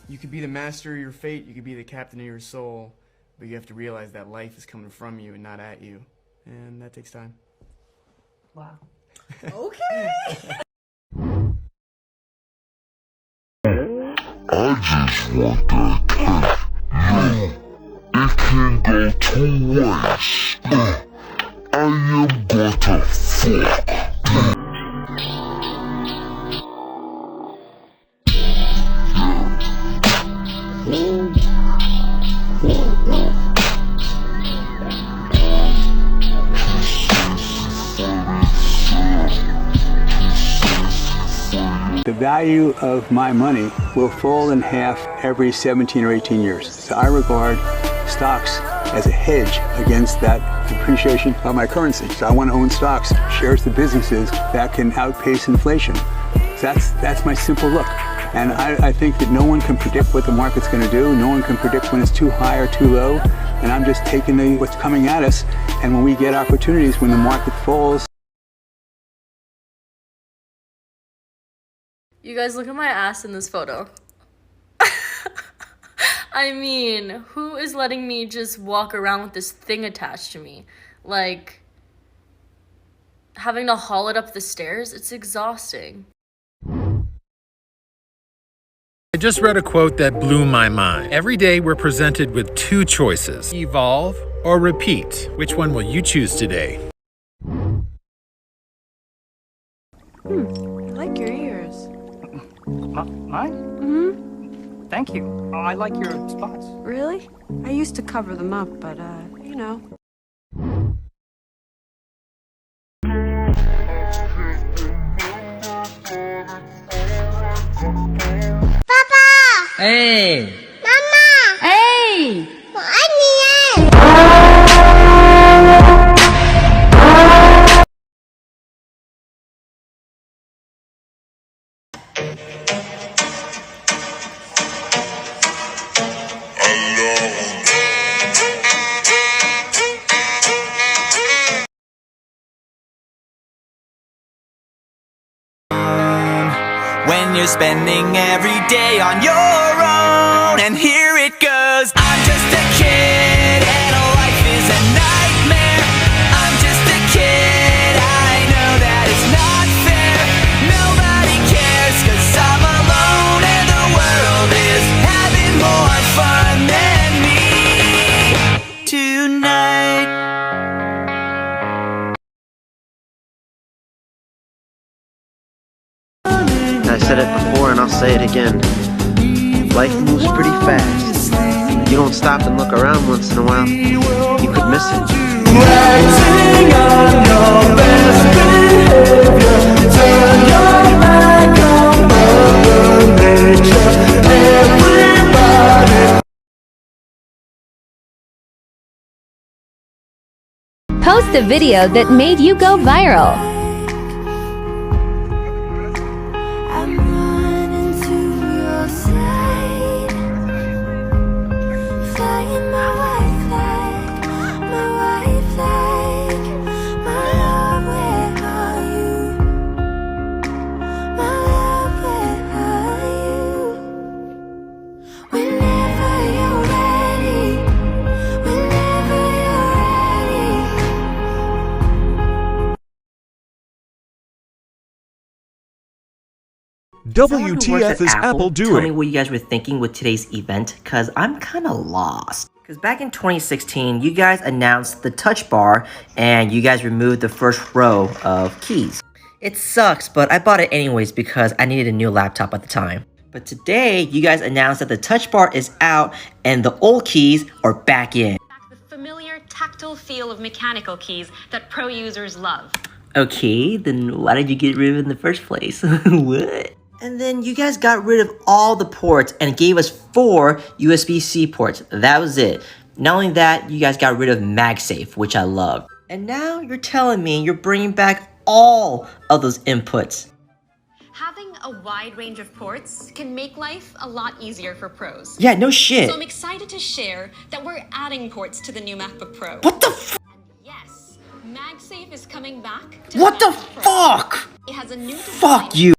You could be the master of your fate, you could be the captain of your soul, but you have to realize that life is coming from you and not at you. And that takes time. Wow. Okay. I just want that cake. It can go two ways. I am gonna fuck. The value of my money will fall in half every 17 or 18 years. So I regard stocks as a hedge against that depreciation of my currency. So I want to own stocks, shares of businesses that can outpace inflation. So that's my simple look. And I think that no one can predict what the market's going to do. No one can predict when it's too high or too low. And I'm just taking what's coming at us. And when we get opportunities, when the market falls. You guys, look at my ass in this photo. I mean, who is letting me just walk around with this thing attached to me? Like, having to haul it up the stairs, it's exhausting. I just read a quote that blew my mind. Every day we're presented with two choices: evolve or repeat. Which one will you choose today? I like your ears. Mine? Mm-hmm. Thank you. Oh, I like your spots. Really? I used to cover them up, but, you know. Hey! Mama! Hey! When you're spending every day on your own, and here it goes. I'm just a kid and life is a nightmare. I'm just a kid, I know that it's not fair. Nobody cares 'cause I'm alone and the world is having more fun than me tonight. I said it before and I'll say it again. Life moves pretty fast. If you don't stop and look around once in a while, you could miss it. Acting on your best behavior, turn your back on Mother Nature. Everybody. Post a video that made you go viral. WTF is Apple doing? Tell me what you guys were thinking with today's event, because I'm kind of lost. Because back in 2016, you guys announced the touch bar, and you guys removed the first row of keys. It sucks, but I bought it anyways because I needed a new laptop at the time. But today, you guys announced that the touch bar is out, and the old keys are back in. The familiar tactile feel of mechanical keys that pro users love. Okay, then why did you get rid of it in the first place? What? And then you guys got rid of all the ports and gave us 4 USB-C ports. That was it. Not only that, you guys got rid of MagSafe, which I love. And now you're telling me you're bringing back all of those inputs. Having a wide range of ports can make life a lot easier for pros. Yeah, no shit. So I'm excited to share that we're adding ports to the new MacBook Pro. What the f? And yes, MagSafe is coming back to What the Pro. fuck? It has a new design. Fuck you.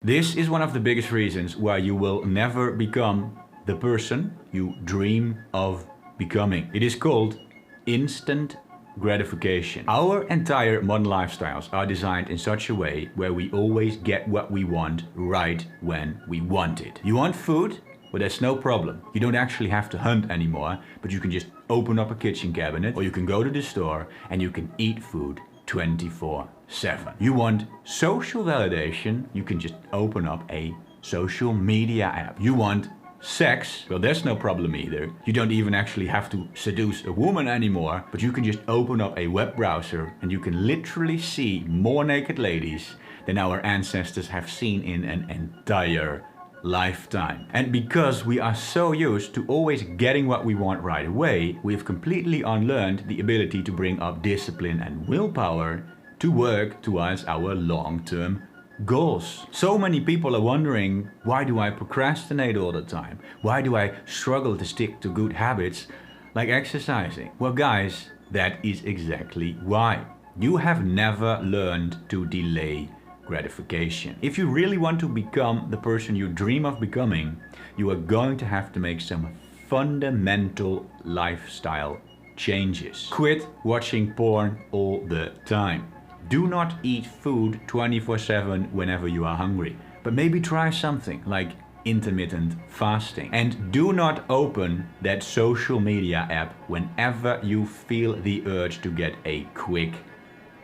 This is one of the biggest reasons why you will never become the person you dream of becoming. It is called instant gratification. Our entire modern lifestyles are designed in such a way where we always get what we want right when we want it. You want food? Well, that's no problem. You don't actually have to hunt anymore, but you can just open up a kitchen cabinet, or you can go to the store and you can eat food 24/7. You want social validation? You can just open up a social media app. You want sex? Well, there's no problem either. You don't even actually have to seduce a woman anymore, but you can just open up a web browser and you can literally see more naked ladies than our ancestors have seen in an entire lifetime. And because we are so used to always getting what we want right away, we've completely unlearned the ability to bring up discipline and willpower to work towards our long-term goals. So many people are wondering, why do I procrastinate all the time? Why do I struggle to stick to good habits like exercising? Well, guys, that is exactly why. You have never learned to delay gratification. If you really want to become the person you dream of becoming, you are going to have to make some fundamental lifestyle changes. Quit watching porn all the time. Do not eat food 24/7 whenever you are hungry, but maybe try something like intermittent fasting. And do not open that social media app whenever you feel the urge to get a quick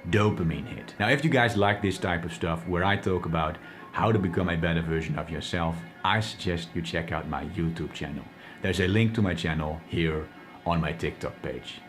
dopamine hit. Now, if you guys like this type of stuff where I talk about how to become a better version of yourself, I suggest you check out my YouTube channel. There's a link to my channel here on my TikTok page.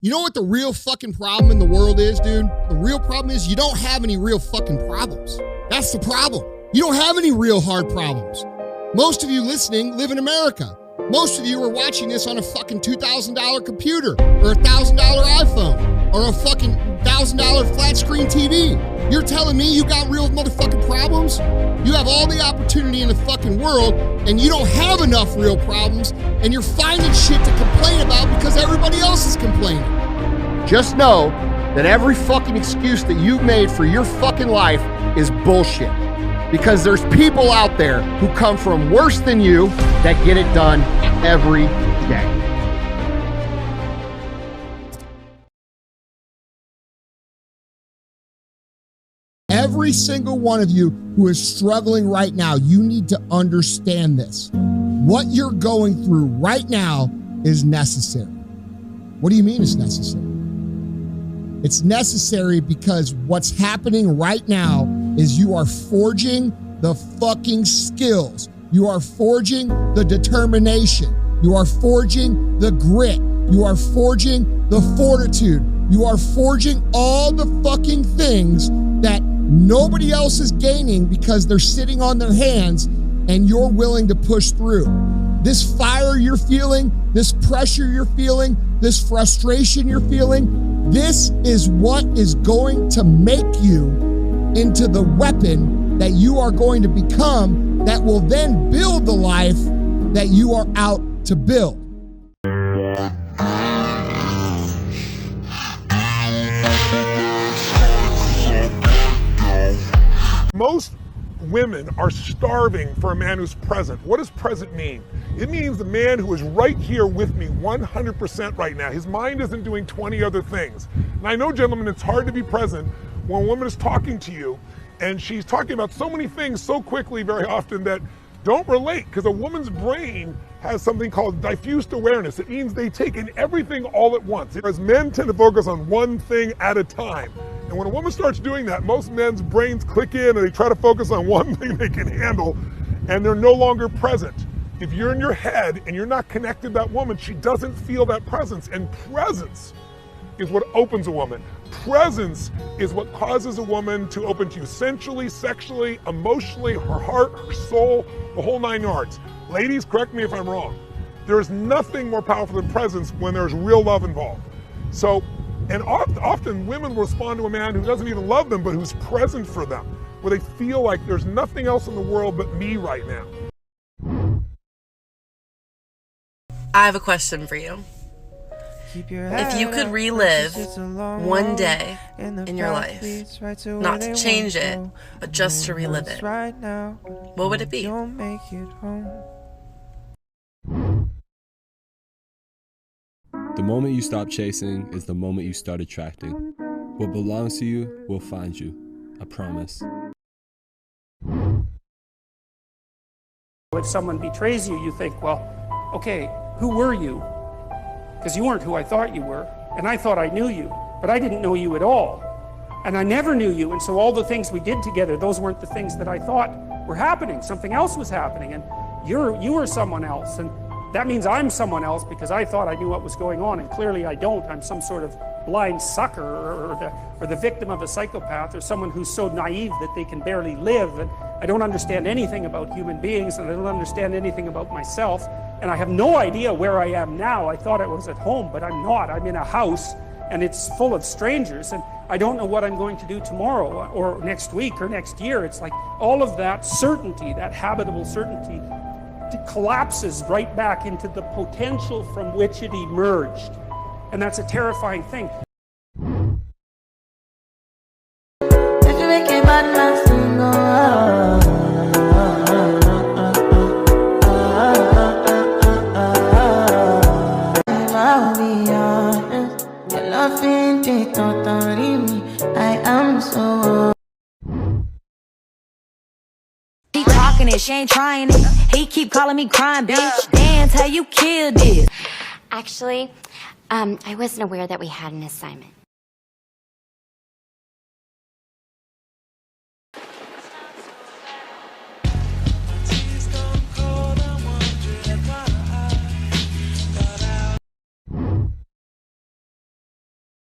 You know what the real fucking problem in the world is, dude? The real problem is you don't have any real fucking problems. That's the problem. You don't have any real hard problems. Most of you listening live in America. Most of you are watching this on a fucking $2,000 computer or a $1,000 iPhone or a fucking $1,000 flat screen TV. You're telling me you got real motherfucking problems? You have all the opportunity in the fucking world and you don't have enough real problems and you're finding shit to complain about because everybody else is complaining. Just know that every fucking excuse that you've made for your fucking life is bullshit. Because there's people out there who come from worse than you that get it done every day. Every single one of you who is struggling right now, you need to understand this. What you're going through right now is necessary. What do you mean it's necessary? It's necessary because what's happening right now is you are forging the fucking skills. You are forging the determination. You are forging the grit. You are forging the fortitude. You are forging all the fucking things that nobody else is gaining because they're sitting on their hands and you're willing to push through. This fire you're feeling, this pressure you're feeling, this frustration you're feeling, this is what is going to make you into the weapon that you are going to become that will then build the life that you are out to build. Most women are starving for a man who's present. What does present mean? It means the man who is right here with me 100% right now. His mind isn't doing 20 other things. And I know, gentlemen, it's hard to be present when a woman is talking to you and she's talking about so many things so quickly very often that don't relate, because a woman's brain has something called diffused awareness. It means they take in everything all at once. Whereas men tend to focus on one thing at a time. And when a woman starts doing that, most men's brains click in and they try to focus on one thing they can handle and they're no longer present. If you're in your head and you're not connected to that woman, she doesn't feel that presence. And presence is what opens a woman. Presence is what causes a woman to open to you sensually, sexually, emotionally, her heart, her soul, the whole 9 yards. Ladies, correct me if I'm wrong. There is nothing more powerful than presence when there's real love involved. So, and often women will respond to a man who doesn't even love them, but who's present for them, where they feel like there's nothing else in the world but me right now. I have a question for you. If you could relive one day in your life, not to change it, but just to relive it, what would it be? The moment you stop chasing is the moment you start attracting. What belongs to you will find you. I promise. If someone betrays you, you think, well, okay, who were you? Because you weren't who I thought you were, and I thought I knew you, but I didn't know you at all. And I never knew you, and so all the things we did together, those weren't the things that I thought were happening. Something else was happening, and you were someone else, and that means I'm someone else because I thought I knew what was going on, and clearly I don't. I'm some sort of blind sucker or the victim of a psychopath, or someone who's so naive that they can barely live, and I don't understand anything about human beings, and I don't understand anything about myself, and I have no idea where I am now. I thought I was at home, but I'm not. I'm in a house, and it's full of strangers, and I don't know what I'm going to do tomorrow, or next week, or next year. It's like all of that certainty, that habitable certainty, it collapses right back into the potential from which it emerged. And that's a terrifying thing. He talking it, she ain't trying it. He keep calling me crying, bitch. Dance how you killed it. Actually, I wasn't aware that we had an assignment.